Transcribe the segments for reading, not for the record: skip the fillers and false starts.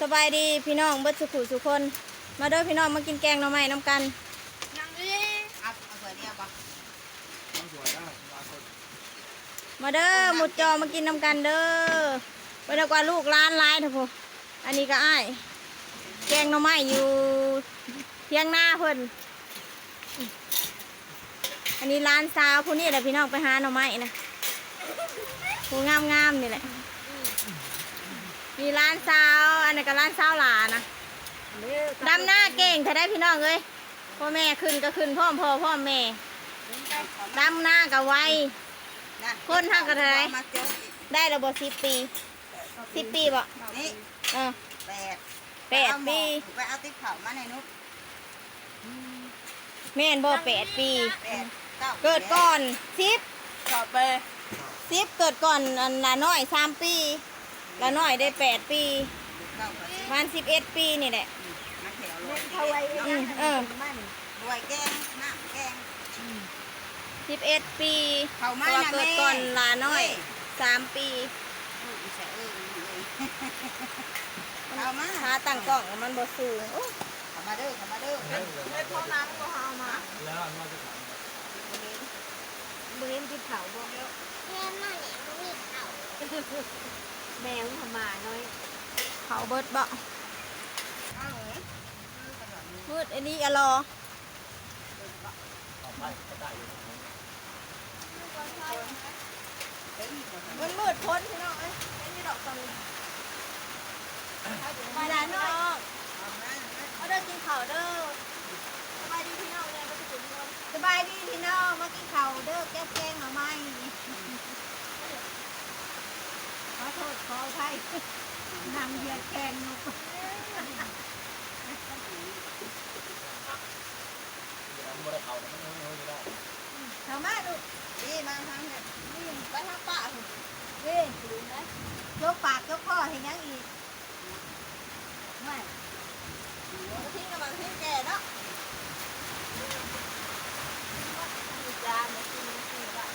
สบายดีพี่น้องเบิดสุขุสุคน มาเด้อพี่น้องมากินแกงหน่อไม้น้ำกันยังนี่เอาสวยเดียวปะมาเด้อหมุดจอมากินน้ำกันเด้อไปเด้อกว่าลูกร้านร้ายเถอะพ่ออันนี้ก็อ้ายแกงหน่อไม้อยู่เที่ยงหน้าเพิ่นอันนี้ร้านสาวผู้นี้แหละพี่น้องไปหาหน่อไม้นะผู้งามๆนี่แหละมีร้านสาวอันนี้ก็ร้านสาวหลานะดำหน้าเก่งถ้าได้พี่น้องเลยพ่อแม่ขึ้นก็ขึ้นพ่อพ่อแม่ดำหน้าก็ไวคนทางกระไรได้ระบบ10 ปีบ่นี่8 ปีไปเอาติ๊กเผามาในนุ๊กแม่นบ่8 ปีเกิดก่อนต่อไป10เกิดก่อนอันละน้อย3 ปีละน้อยได้8 ปีมัน11 ปีนี่แหละรวยแกงน้ำแกง11 ปีตัวเกิดก่อนละน้อย3 ปีเอามาหาตั้งกล้องมันบ่สูงทำมาเด้อไม่พอน้ำก็เอามาแล้วมันจะบ่เห็นที่เผาบ่แล้วแม่มาเนี่ยก็มีเขา แมวทำมาน้อยเผาเบิดบ่มืดอันนี้อะรอมันมืดพ้นพี่น้องเอ้ยไม่ดอกตังมาแล้วน้องเอาเด้อกินข้าวเด้อสบายดีพี่น้องเลยมาถึงคนสบายดีพี่น้องมากินข้าวเด้อแกงหน่อไม้ขอโทษขออภัยนางเหยียดแกงนกทำมาดูนี่มาทางเนี่ยนี่ไปทางป่านี่ยกปากยกคอเห็นยังอีกไม่ทิ้งกันมาทิ้งแก่เนาะจานมากินบ้าน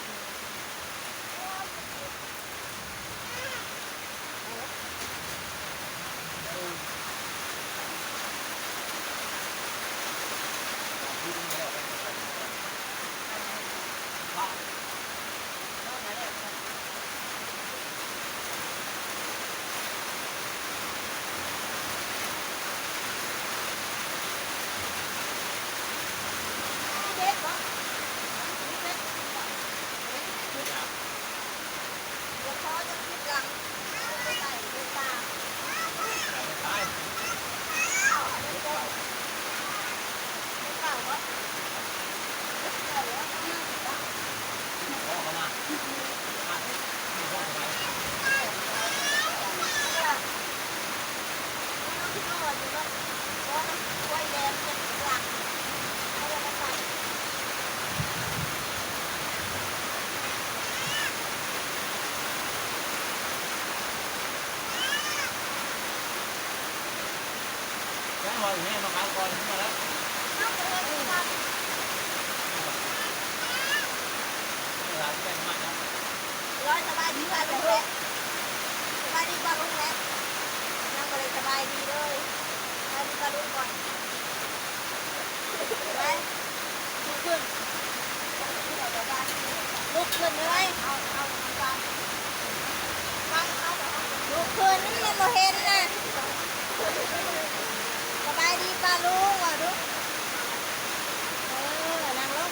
พออย่างนี้มาขายก่อนมาแล้วร้านแกงมันนะร้อยสบายดีกว่าลุงเล็กสบายดีกว่าลุงเล็กนั่งก็เลยสบายดีเลยสบายดีกว่าลุงก่อนไปลุกขึ้นลุกขึ้นเลยลุกขึ้นนี่มันบ่เห็นนะสบายดีป่ะลุงว่ะดูนั่งลง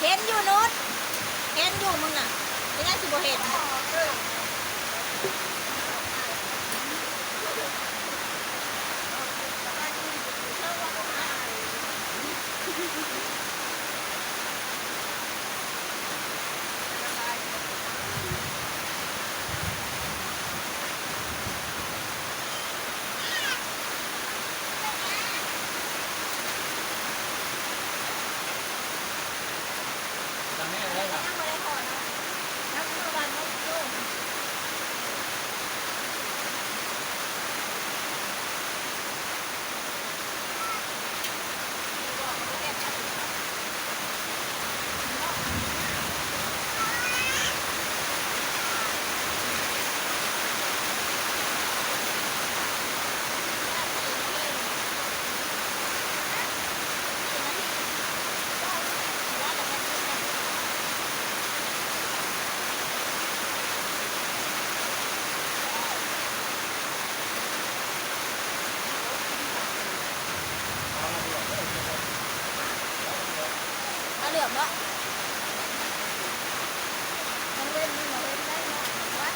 เห็นอยู่นุช เห็นอยู่มึงน่ะไม่ได้สิบ่เห็นทำแม่อะไรครับ ยังไม่ได้ถอดนะนักมือวันนกโยกเอาเหลือมเนาะมันเว้นมันบ่เว้นได้เนาะวัด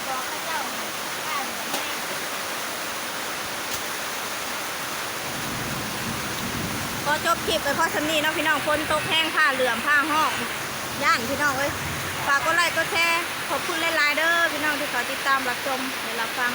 บอกข้าเจ้าบ้านแม่ก็จบคลิปไปเพราะสำนีเนาะพี่น้องคนตกแห้งผ้าเหลือมผ้าห้องย่านพี่น้องเอ้ยฝากกดไลค์กดแชร์ขอบคุณหลายๆเด้อพี่น้องที่เขาติดตามรับชมและรับฟัง